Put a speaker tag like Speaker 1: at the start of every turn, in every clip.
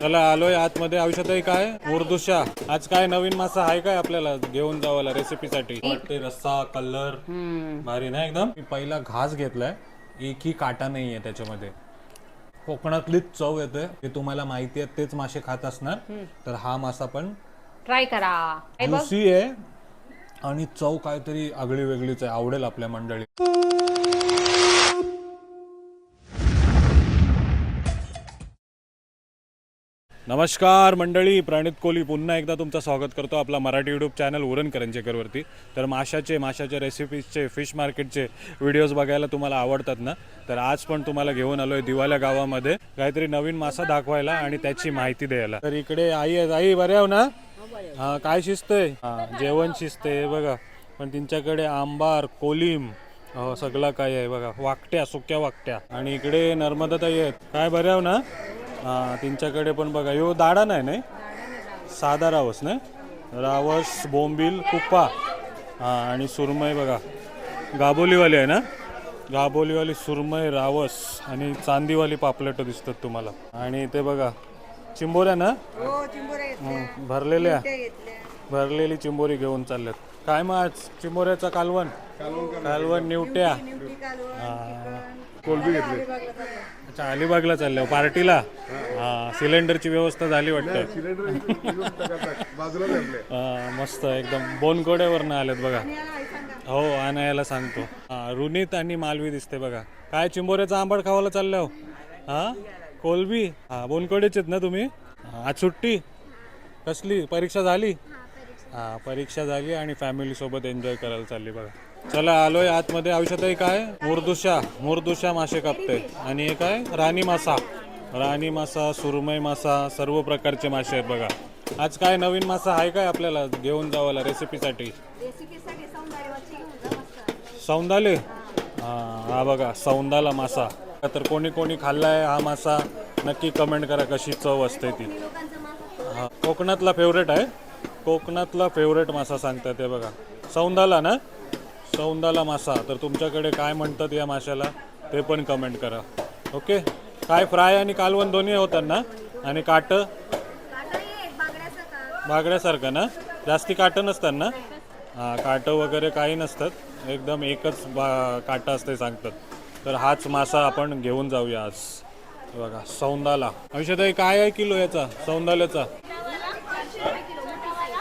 Speaker 1: चला आलोय आतमध्ये. औषधही काय मुर्दुशा. आज काय नवीन मासा आहे काय आपल्याला घेऊन जावाला रेसिपीसाठी? वाटते रस्सा कलर भारी ना एकदम. मी पहिला घास घेतलाय, एकही काटा नाहीये त्याच्यामध्ये. कोकणातलीच चव येते. ते तुम्हाला माहिती आहे, तेच मासे खात असणार. तर हा मासा पण
Speaker 2: ट्राय करा.
Speaker 1: ज्युसी आहे आणि चव काहीतरी आगळी वेगळीच आहे. आवडेल आपल्या मंडळी. नमस्कार मंडळी, प्रणित कोहली पुन्हा एकदा तुमचं स्वागत करतो आपला मराठी यूट्यूब चॅनल उरण करंजेकरवरती. तर माशाच्या रेसिपीजचे, फिश मार्केटचे व्हिडिओज बघायला तुम्हाला आवडतात ना, तर आज पण तुम्हाला घेऊन आलोय दिवाल्या गावामध्ये काहीतरी नवीन मासा दाखवायला आणि त्याची माहिती द्यायला. तर इकडे आई आहे. आई बरे आहो ना? हा, काय शिजतंय? हा, जेवण शिजतंय बघा. पण त्यांच्याकडे आंबार, कोलिम, सगळं काय आहे बघा. वाकट्या, सुक्या वाकट्या. आणि इकडे नर्मदाताई आहेत. काय बरे आहो ना? हा, त्यांच्याकडे पण बघा. यो दाडा नाही साधा रावस नाही, रावस, बोंबील, कुप्पा, हा आणि सुरमई बघा. गाबोलीवाली आहे ना, गाबोलीवाली सुरमई, रावस आणि चांदीवाली पापलेट दिसतात तुम्हाला. आणि ते बघा चिंबोऱ्या ना, भरलेली चिंबोरी घेऊन चालल्यात. काय मग आज चिंबोऱ्याचा कालवण निवट्या. कोलबी घेतली. अच्छा, अलिबागला चालल्या पार्टीला. हा, सिलेंडरची व्यवस्था झाली वाटतं. मस्त एकदम बोनकोड्यावरनं आलेत बघा. हो, आणायला सांगतो. हा, रुनीत आणि मालवी दिसते बघा. काय चिंबोऱ्याचा आंबट खावायला चालल्या हो? हा, कोलबी. हा, बोनकोड्याचेत ना तुम्ही? आज सुट्टी कसली? परीक्षा झाली? हा, परीक्षा झाली आणि फॅमिली सोबत एन्जॉय करायला चालली बघा. चला आलोय आतमध्ये. औषधही काय मुर्दुशा मासे कापते. आणि हे काय राणी मासा, सुरमई मासा, सर्व प्रकारचे मासे आहेत बघा. आज काय नवीन मासा आहे काय आपल्याला घेऊन जावाला रेसिपीसाठी? सौंदाले. हा बघा, सौंदाला मासा. तर कोणी खाल्लाय हा मासा नक्की कमेंट करा कशी चव असते ती. हा, कोकणातला फेवरेट मासा सांगतात ते बघा. सौंदाला मासा. तर तुमच्याकडे काय म्हणतात या माशाला ते पण कमेंट करा. ओके. काय फ्राय आणि कालवण दोन्ही होतात ना? आणि काटं बागड्यासारखं ना? जास्ती काटं नसतात ना? हां, काटं वगैरे काही नसतात, एकदम एकच काटं असते सांगतात. तर हाच मासा आपण घेऊन जाऊया आज. बघा सौंदाला. औषध काय आहे किलो याचा सौंदाल्याचा?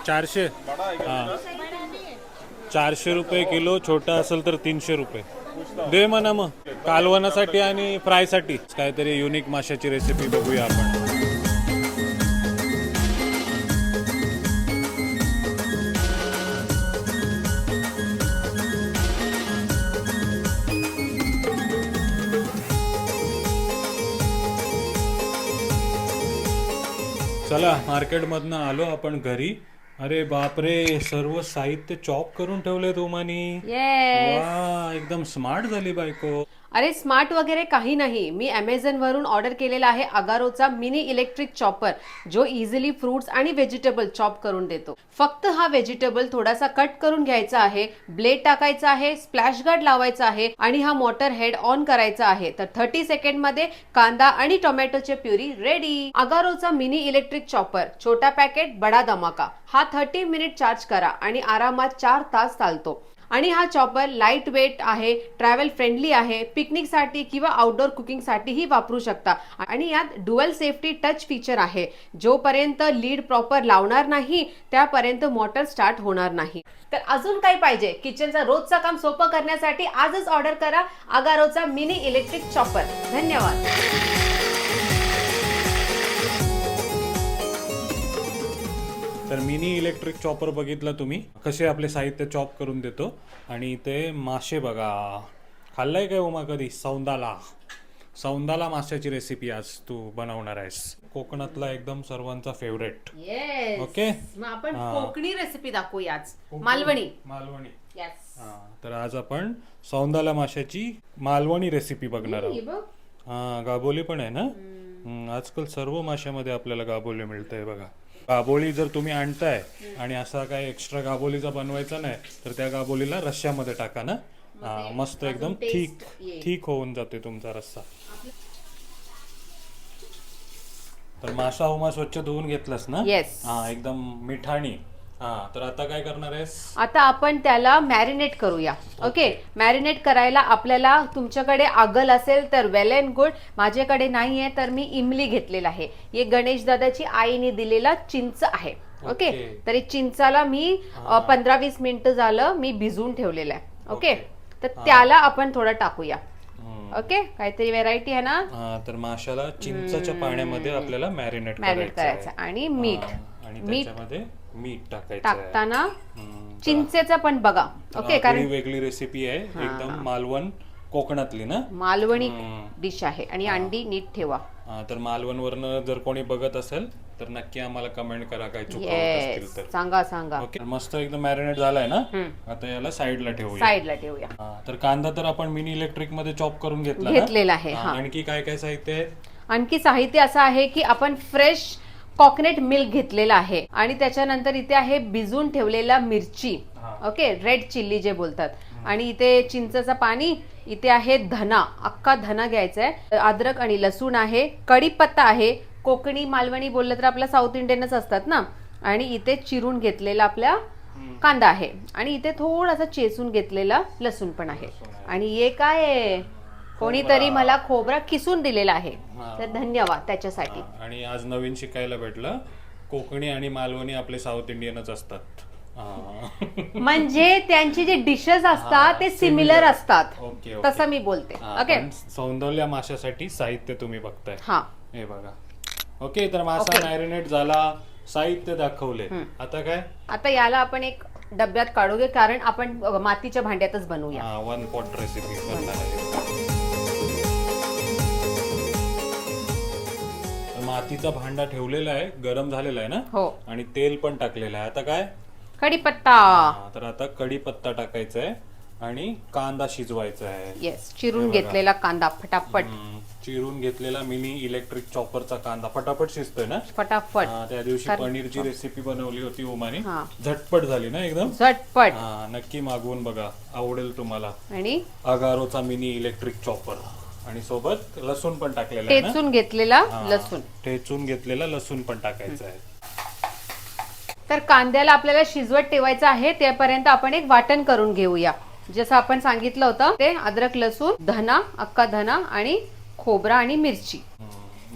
Speaker 1: 400. हां, 400 रुपये किलो. छोटा असेल तर 300 रुपये. दे म्हणा मग. कालवणासाठी आणि फ्रायसाठी काहीतरी युनिक माशाची रेसिपी बघूया आपण. चला, मार्केटमधनं आलो आपण घरी. अरे बापरे, सर्व साहित्य चॉप करून ठेवले तुम्हानी. वा, एकदम स्मार्ट झाली बायको.
Speaker 2: अरे स्मार्ट वगैरे काही नाही. मी अमेझॉन वरून ऑर्डर केलेला आहे अगारोचा मिनी इलेक्ट्रिक चॉपर, जो इझिली फ्रुट्स आणि व्हेजिटेबल चॉप करून देतो. फक्त हा व्हेजिटेबल थोडासा कट करून घ्यायचा आहे, ब्लेड टाकायचा आहे, स्प्लॅश गार्ड लावायचा आहे आणि हा मोटर हेड ऑन करायचा आहे. तर 30 सेकंड मध्ये कांदा आणि टोमॅटोचे प्युरी रेडी. अगारोचा मिनी इलेक्ट्रिक चॉपर, छोटा पॅकेट बडा धमाका. हा 30 मिनिट चार्ज करा आणि आरामात 4 तास चालतो. आणि हा चॉपर लाईट वेट आहे, ट्रॅव्हल फ्रेंडली आहे, पिकनिकसाठी किंवा आउटडोर कुकिंगसाठीही वापरू शकता. आणि यात डुअल सेफ्टी टच फीचर आहे. जोपर्यंत लीड प्रॉपर लावणार नाही त्यापर्यंत मोटर स्टार्ट होणार नाही. तर अजून काय पाहिजे? किचनचा रोजचा काम सोपं करण्यासाठी आजच ऑर्डर करा अगारोचा मिनी इलेक्ट्रिक चॉपर. धन्यवाद.
Speaker 1: तर मिनी इलेक्ट्रिक चॉपर बघितलं तुम्ही, कसे आपले साहित्य चॉप करून देतो. आणि इथे मासे बघा. खाल्लाय काय उमा कधी? सौंदाला माशाची रेसिपी आज तू बनवणार आहेस. कोकणातला एकदम सर्वांचा फेवरेट. ओके,
Speaker 2: मग आपण कोकणी रेसिपी दाखवूया आज. मालवणी.
Speaker 1: तर आज आपण सौंदाला माशाची मालवणी रेसिपी बघणार आहोत. हा, गाबोली पण आहे ना. आजकाल सर्व माशामध्ये आपल्याला गाबोली मिळतंय बघा. गाबोली जर तुम्ही आणताय आणि असा काय एक्स्ट्रा गाबोलीचा बनवायचा नाही, तर त्या गाबोलीला रश्श्यामध्ये टाका ना. मस्त एकदम ठीक होऊन जाते तुमचा रस्सा. तर मासा उमा स्वच्छ धुवून घेतलास ना?
Speaker 2: येस.
Speaker 1: हा एकदम मिठाणी. हा तर आता काय करणार आहेस?
Speaker 2: आता आपण त्याला मॅरिनेट करूया. ओके, मॅरिनेट करायला आपल्याला तुमच्याकडे आगल असेल तर वेल अँड गुड. माझ्याकडे नाहीये तर मी इमली घेतलेला आहे. हे गणेश दादाची आईने दिलेला चिंच आहे. ओके, तर हे चिंचाला मी 15-20 मिनिटं झालं मी भिजवून ठेवलेलं आहे. ओके, तर त्याला आपण थोडं टाकूया. ओके, काहीतरी व्हेरायटी आहे ना.
Speaker 1: तर माशाला चिंचाच्या पाण्यामध्ये आपल्याला मॅरिनेट
Speaker 2: करायचं आणि मीठ.
Speaker 1: आणि त्याच्यामध्ये मीठ टाकायचं.
Speaker 2: टाकताना चिंचेचा पण बघा. ओके, कारण
Speaker 1: वेगळी रेसिपी आहे एकदम मालवण कोकणातली ना,
Speaker 2: मालवणी डिश आहे. आणि अंडी नीट ठेवा.
Speaker 1: तर मालवण वरनं जर कोणी बघत असेल तर नक्की आम्हाला कमेंट करा काय चुकवत असतील तर.
Speaker 2: सांगा.
Speaker 1: ओके, मस्त एकदम मॅरिनेट झालाय ना. आता याला साईडला
Speaker 2: ठेवूया.
Speaker 1: तर कांदा तर आपण मिनी इलेक्ट्रिक मध्ये चॉप करून घेतलेला
Speaker 2: आहे.
Speaker 1: आणखी काय काय साहित्य आहे?
Speaker 2: आणखी साहित्य असं आहे की आपण फ्रेश कोकोनट मिल्क घेतलेला आहे आणि त्याच्यानंतर इथे आहे भिजून ठेवलेला मिरची. ओके, रेड चिल्ली जे बोलतात. आणि इथे चिंचचं पाणी. इथे आहे धना, अख्खा धना घ्यायचा आहे. अद्रक आणि लसूण आहे. कढीपत्ता आहे. कोकणी मालवणी बोललं तर आपल्या साऊथ इंडियनच असतात ना. आणि इथे चिरून घेतलेला आपला कांदा आहे. आणि इथे थोडासा चेचून घेतलेला लसूण पण आहे. आणि हे काय आहे, कोणीतरी मला खोबरा किसून दिलेला आहे, तर धन्यवाद त्याच्यासाठी.
Speaker 1: आणि आज नवीन शिकायला भेटलं, कोकणी आणि मालवणी आपले साऊथ इंडियनच असतात.
Speaker 2: म्हणजे त्यांची जे डिशेस असतात ते सिमिलर असतात. तसं मी बोलते. ओके,
Speaker 1: सौंदर्य माशासाठी साहित्य तुम्ही बघताय.
Speaker 2: हा
Speaker 1: हे बघा. ओके, तर मासा मॅरिनेट झाला, साहित्य दाखवले. आता काय?
Speaker 2: आता याला आपण एक डब्यात काढूया कारण आपण मातीच्या भांड्यातच बनवूया.
Speaker 1: वन पॉट रेसिपी करणार आहे. मातीचा भांडा ठेवलेला आहे, गरम झालेला आहे ना.
Speaker 2: हो.
Speaker 1: आणि तेल पण टाकलेलं आहे. आता काय?
Speaker 2: कढीपत्ता.
Speaker 1: तर आता कढीपत्ता टाकायचा आहे आणि कांदा शिजवायचा आहे.
Speaker 2: येस, चिरून घेतलेला कांदा फटाफट.
Speaker 1: चिरून घेतलेला मिनी इलेक्ट्रिक चॉपरचा कांदा फटाफट शिजतोय ना.
Speaker 2: फटाफट.
Speaker 1: त्या दिवशी पनीरची रेसिपी बनवली होती उमाने, झटपट झाली ना एकदम.
Speaker 2: झटपट.
Speaker 1: नक्की मागवून बघा, आवडेल तुम्हाला.
Speaker 2: आणि
Speaker 1: अगारोचा मिनी इलेक्ट्रिक चॉपर आणि सोबत लसूण पण टाकलेला आहे ना.
Speaker 2: ठेचून घेतलेला लसूण.
Speaker 1: ठेचून घेतलेला लसूण पण टाकायचा आहे.
Speaker 2: तर कांद्याला आपल्याला शिजवत ठेवायचं आहे, त्यापर्यंत आपण एक वाटण करून घेऊया. जसं आपण सांगितलं होतं ते अद्रक लसूण, धना, अख्खा धना आणि खोबरा आणि मिरची.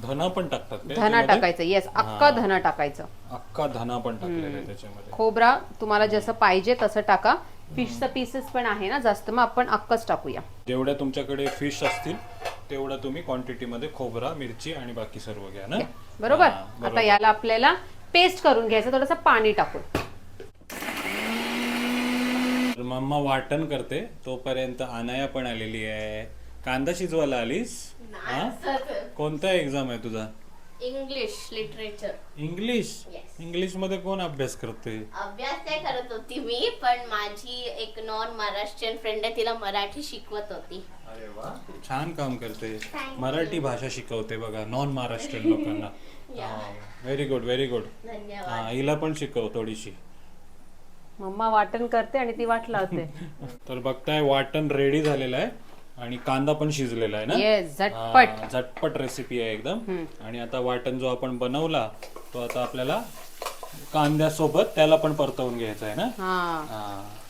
Speaker 1: धना पण टाकतात.
Speaker 2: धना टाकायचं. येस, अख्खा धना टाकायचं.
Speaker 1: अख्खा धना पण टाकलेला आहे त्याच्यामध्ये.
Speaker 2: खोबरा तुम्हाला जसं पाहिजे तसं टाका. फिशचं पीसेस पण आहे ना जास्त, मग आपण अख्खच टाकूया.
Speaker 1: जेवढ्या तुमच्याकडे फिश असतील तेवढ्या तुम्ही क्वांटिटी मध्ये खोबरा, मिरची आणि बाकी सर्व घ्या ना.
Speaker 2: बरोबर. आता याला आपल्याला पेस्ट करून घ्यायचं, थोडंसं पाणी टाकून.
Speaker 1: मम्मा वाटण करते तोपर्यंत अनाया पण आलेली आहे. कांदा शिजवायला आलीस? कोणता एक्झाम आहे तुझा?
Speaker 3: English literature.
Speaker 1: इंग्लिश मध्ये कोण अभ्यास करते?
Speaker 3: अभ्यास नाही करत होती मी, पण माझी एक नॉन महाराष्ट्रीयन फ्रेंड आहे, तिला मराठी शिकवत होती.
Speaker 1: अरे वा, छान काम करते. मराठी भाषा शिकवते बघा नॉन महाराष्ट्रीयन लोकांना. Very good, very good.
Speaker 3: धन्यवाद.
Speaker 1: हिला पण शिकव थोडीशी.
Speaker 2: मम्मा वाटण करते आणि ती वाट लावते.
Speaker 1: तर बघताय वाटण रेडी झालेलं आहे आणि कांदा पण शिजलेला आहे ना.
Speaker 2: येस, झटपट.
Speaker 1: झटपट रेसिपी आहे एकदम. आणि आता वाटण जो आपण बनवला तो आता आपल्याला कांद्यासोबत त्याला पण परतवून घ्यायचा आहे ना.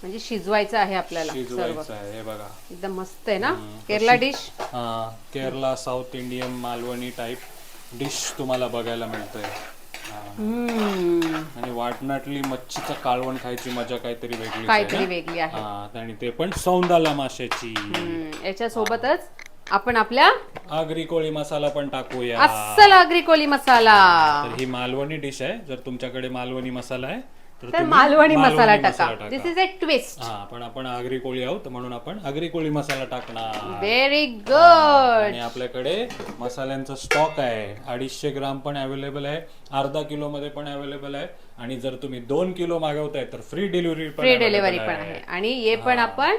Speaker 2: म्हणजे शिजवायचं आहे आपल्याला.
Speaker 1: शिजवायचं आहे. हे बघा,
Speaker 2: एकदम मस्त आहे ना. Kerala dish.
Speaker 1: Kerala south Indian Malvani type dish तुम्हाला बघायला मिळतंय. आणि वाटणातली मच्छीचं कालवण खायची मजा काहीतरी
Speaker 2: वेगळी आहे.
Speaker 1: आणि ते पण सौंदाला माशाची.
Speaker 2: याच्या सोबतच आपण आपल्या
Speaker 1: आगरी कोळी मसाला पण टाकूया.
Speaker 2: अस्सल आगरी कोळी मसाला.
Speaker 1: तर ही मालवणी डिश आहे. जर तुमच्याकडे मालवणी मसाला आहे
Speaker 2: तर मालवणी मसाला टाका. दिस इज अ ट्विस्ट.
Speaker 1: पण आपण आगरी कोळी आहोत म्हणून आपण आगरी कोळी मसाला टाकणार.
Speaker 2: Very good.
Speaker 1: आणि आपल्याकडे मसाल्यांचा स्टॉक आहे. 250 ग्राम पण अवेलेबल आहे, अर्धा किलो मध्ये पण अवेलेबल आहे. आणि जर तुम्ही 2 किलो मागवताय तर फ्री डिलिव्हरी
Speaker 2: पण आहे. आणि हे पण आपण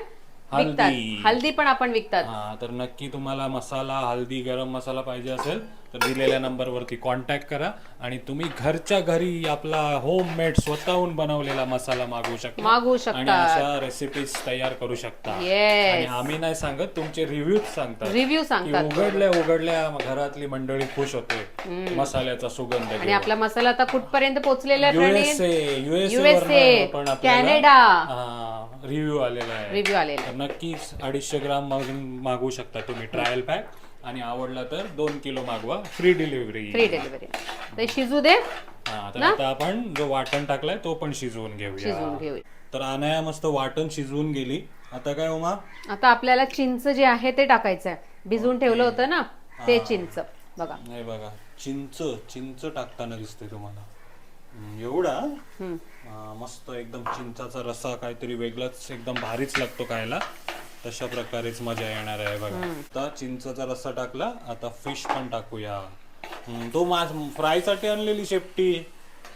Speaker 2: हल्दी पण आपण विकतात.
Speaker 1: तर नक्की तुम्हाला मसाला, हल्दी, गरम मसाला पाहिजे असेल तर दिलेल्या नंबरवरती कॉन्टॅक्ट करा आणि तुम्ही घरच्या घरी आपला होममेड स्वतःहून बनवलेला मसाला मागवू शकता आणि अशा रेसिपीज तयार करू शकता. आणि आम्ही नाही सांगत, तुमचे रिव्ह्यूज सांगतात
Speaker 2: रिव्ह्यू
Speaker 1: की
Speaker 2: सांगतात.
Speaker 1: उघडल्या घरातली मंडळी खुश होते मसाल्याचा सुगंध
Speaker 2: आणि
Speaker 1: घेऊन.
Speaker 2: आपला मसाला आता कुठपर्यंत पोहोचलेला आहे प्रणित?
Speaker 1: USA पण
Speaker 2: कॅनडा
Speaker 1: रिव्ह्यू आलेला आहे.
Speaker 2: रिव्ह्यू आलेला.
Speaker 1: तर नक्कीच 250 ग्राम मागवू शकता तुम्ही ट्रायल पॅक आणि आवडला तर 2 किलो मागवा, फ्री डिलिव्हरी.
Speaker 2: Free delivery. ते शिजू दे,
Speaker 1: तर आता आपण जो वाटण टाकलाय तो पण शिजवून घेऊया.
Speaker 2: शिजवून घेऊ.
Speaker 1: तर अनाया मस्त वाटण शिजवून गेली. आता काय उमा?
Speaker 2: आता आपल्याला चिंच जे आहे ते टाकायचं आहे. भिजवून ठेवलं होतं ना ते चिंच बघा.
Speaker 1: नाही बघा, चिंच टाकताना दिसते तुम्हाला. एवढा मस्त एकदम चिंचाचा रसा काहीतरी वेगळाच, एकदम भारीच लागतो खायला. तशा प्रकारेच मजा येणार आहे बघा. आता चिंचचा रस्सा टाकला, आता फिश पण टाकूया. तो मास फ्राय साठी आणलेली शेपटी,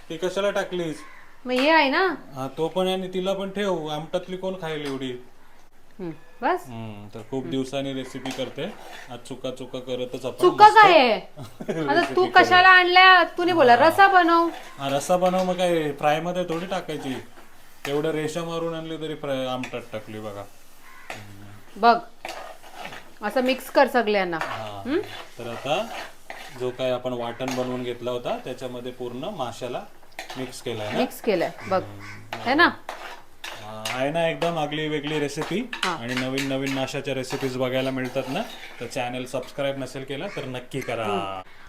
Speaker 1: ती कशाला टाकलीस?
Speaker 2: मग हे आहे ना.
Speaker 1: तो पण आणि तिला पण ठेव, आमटातली कोण खाईल एवढी?
Speaker 2: बस.
Speaker 1: तर खूप दिवसांनी रेसिपी करते, आज चुका करतच आपण.
Speaker 2: चुका काय आहे? आता तू कशाला आणल्या? तूने बोला रसा बनव.
Speaker 1: रस्सा बनव, मग काय फ्राय मध्ये थोडी टाकायची. तेवढं रेषा मारून आणली तरी आमटात टाकली बघा.
Speaker 2: बघ असं मिक्स कर सगळ्यांना.
Speaker 1: तर आता जो काय आपण वाटण बनवून घेतला होता त्याच्यामध्ये पूर्ण माशाला मिक्स केलाय
Speaker 2: बघ, है ना.
Speaker 1: आहे ना एकदम आगली वेगळी रेसिपी. आणि नवीन माशाच्या रेसिपीज बघायला मिळतात ना, तर चॅनल सबस्क्राईब नसेल केला तर नक्की करा.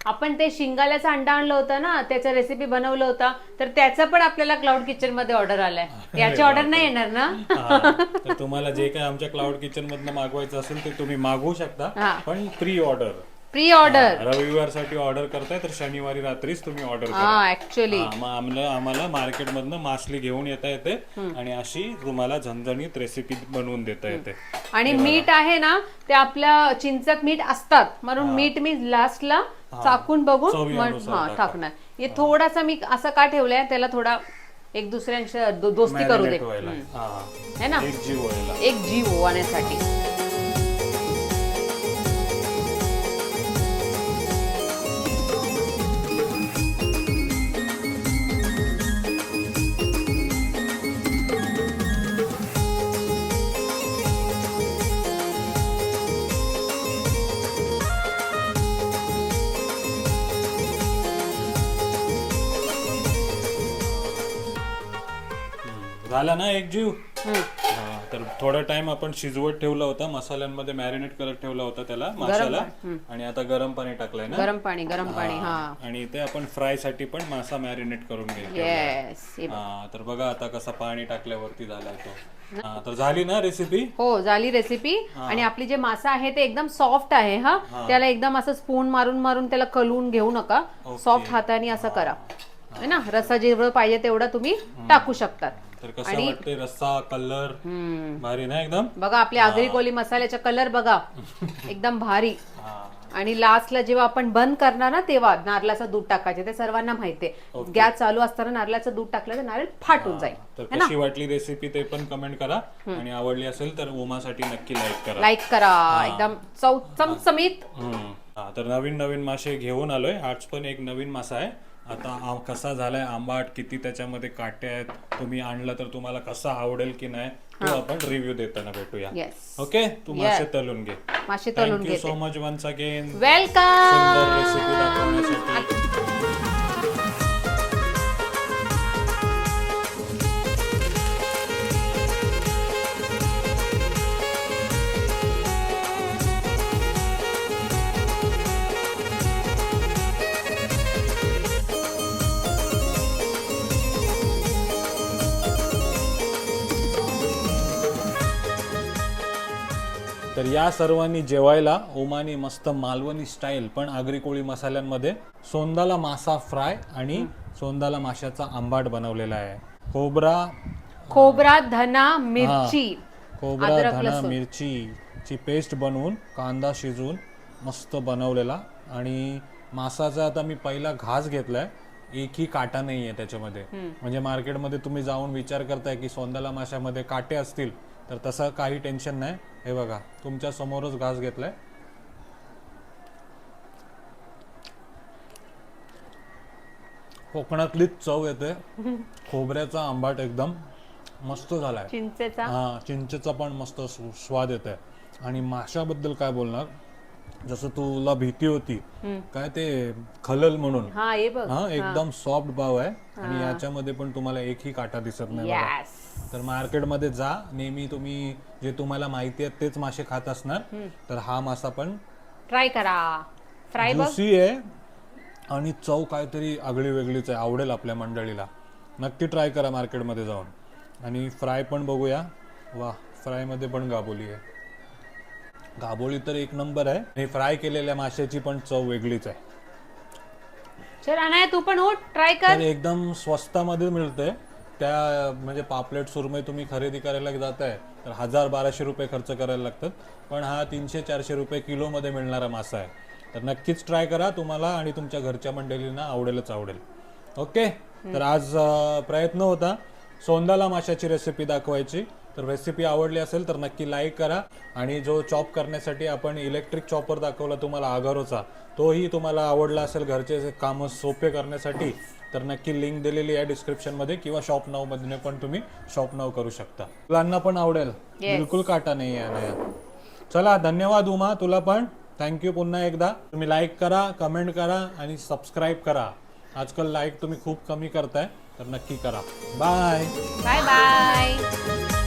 Speaker 2: आपण ते शिंगाल्याचा अंडा आणलं होतं ना, त्याचा रेसिपी बनवलं होता, तर त्याचा पण आपल्याला क्लाउड किचन मध्ये ऑर्डर आलाय. याची ऑर्डर नाही येणार ना?
Speaker 1: तर तुम्हाला जे काय आमच्या क्लाउड किचन मधनं मागवायचं असेल ते तुम्ही मागवू शकता, पण प्री ऑर्डर रविवारसाठी ऑर्डर करताय तर शनिवारी रात्रीच तुम्ही ऑर्डर करा.
Speaker 2: ऍक्च्युअली
Speaker 1: आम्हाला मार्केट मधनं मासली घेऊन येता येते आणि अशी तुम्हाला झणझणीत रेसिपी बनवून देता येते.
Speaker 2: आणि मीठ आहे ना, ते आपल्या चिंचत मीठ असतात म्हणून मीठ मी लास्टला चाकून बघून टाकणार. हे थोडासा मी असं का ठेवलंय, त्याला थोडा एक दुसऱ्यांच्या दोस्ती करू दे, है ना, एक जीव होण्यासाठी.
Speaker 1: झाला ना एक जीव. तर थोडा टाइम आपण शिजवत ठेवला होता, मसाल्यांमध्ये मॅरिनेट करत ठेवला होता त्याला माशाला. आणि आता गरम पाणी टाकलंय ना, गरम पाणी. आणि ते आपण फ्राय साठी पण मासा मॅरिनेट करून घ्यायचा. तर बघा आता कसा पाणी टाकल्यावरती झालाय तो. तर झाली ना रेसिपी? हो, झाली रेसिपी. आणि आपली जे मासा आहे ते एकदम सॉफ्ट आहे. त्याला एकदम असं स्पून मारून त्याला कलवून घेऊ नका, सॉफ्ट हाताने असं करा, है ना. रस्सा जेवढं पाहिजे तेवढा तुम्ही टाकू शकतात. तर कसं वाटते रस्सा, कलर भारी ना एकदम. बघा आपल्या आगरी कोली मसाल्याचा कलर बघा, एकदम भारी. आणि लास्टला जेव्हा आपण बंद करणार ना, तेव्हा नारळाचं दूध टाकायचे. ते सर्वांना माहितीये, गॅस चालू असताना नारळाचं दूध टाकलं तर नारळ फाटून जाईल. तर कशी वाटली रेसिपी ते पण कमेंट करा, आणि आवडली असेल तर उमासाठी नक्की लाईक करा. एकदम चमचमीत. तर नवीन मासे घेऊन आलोय. आज पण एक नवीन मासा आहे. आता कसा झालाय आंबाट, किती त्याच्यामध्ये काटे आहेत, तुम्ही आणला तर तुम्हाला कसा आवडेल की नाही तो आपण रिव्ह्यू देताना भेटूया. ओके, तू मासे तळून घे. Thank you so much once again. Welcome. सुंदर रेसिपी दाखवण्यासाठी. तर या सर्वांनी जेवायला ओमानी मस्त मालवणी स्टाईल पण आगरी कोळी मसाल्यांमध्ये सोंदाला मासा फ्राय आणि सोंदाला माशाचा आंबाट बनवलेला आहे. खोबरा, धना, मिरचीची पेस्ट बनवून, कांदा शिजवून मस्त बनवलेला. आणि मासाचा आता मी पहिला घास घेतलाय, एकही काटा नाहीये त्याच्यामध्ये. म्हणजे मार्केटमध्ये तुम्ही जाऊन विचार करताय की सोंदाला माशामध्ये काटे असतील, तर तसं काही टेन्शन नाही. हे बघा तुमच्या समोरच घास घेतलाय. कोकणातलीच चव येते. खोबऱ्याचा आंबाट एकदम मस्त झालाय.
Speaker 2: चिंचेचा
Speaker 1: हा, चिंचेचा पण मस्त स्वाद येत आहे. आणि माशाबद्दल काय बोलणार, जसं तुला भीती होती काय ते खलल म्हणून,
Speaker 2: हा हे बघ
Speaker 1: हा एकदम सॉफ्ट भाव आहे. आणि याच्यामध्ये पण तुम्हाला एकही काटा दिसत नाही बघा.
Speaker 2: यस
Speaker 1: तर मार्केटमध्ये जा, नेहमी तुम्ही जे तुम्हाला माहिती आहेत तेच मासे खात असणार. तर हा मासा पण
Speaker 2: ट्राय करा. फ्राय बघ.
Speaker 1: ज्युसी आहे आणि चव काहीतरी आगळी वेगळीच आहे. आवडेल आपल्या मंडळीला. नक्की ट्राय करा मार्केटमध्ये जाऊन. आणि फ्राय पण बघूया. वा, फ्रायमध्ये पण गाबोली आहे. गाबोली तर एक नंबर आहे. आणि फ्राय केलेल्या माशाची पण चव वेगळीच आहे.
Speaker 2: चल अनाया तू पण उठ, ट्राय कर.
Speaker 1: तर एकदम स्वस्तामध्ये मिळते. त्या म्हणजे पापलेट सुरमई तुम्ही खरेदी करायला जाताय तर 1000-1200 रुपये खर्च करायला लागतात. पण हा 300-400 रुपये किलोमध्ये मिळणारा मासा आहे. तर नक्कीच ट्राय करा. तुम्हाला आणि तुमच्या घरच्या मंडळींना आवडेलच आवडेल. ओके, तर आज प्रयत्न होता सोंदाला माशाची रेसिपी दाखवायची. तर रेसिपी आवडली असेल तर नक्की लाईक करा. आणि जो चॉप करण्यासाठी आपण इलेक्ट्रिक चॉपर दाखवला तुम्हाला आगारोचा, तोही तुम्हाला आवडला असेल घरचे कामं सोपे करण्यासाठी, तर नक्की लिंक दिलेली आहे डिस्क्रिप्शनमध्ये. किंवा शॉप नाव मध्ये पण तुम्ही शॉप नाव करू शकता. मुलांना पण आवडेल. बिलकुल काटा नाही आहे. चला, धन्यवाद उमा, तुला पण थँक्यू पुन्हा एकदा. तुम्ही लाईक करा, कमेंट करा आणि सबस्क्राईब करा. आजकाल लाईक तुम्ही खूप कमी करताय, तर नक्की करा. Bye
Speaker 2: bye bye.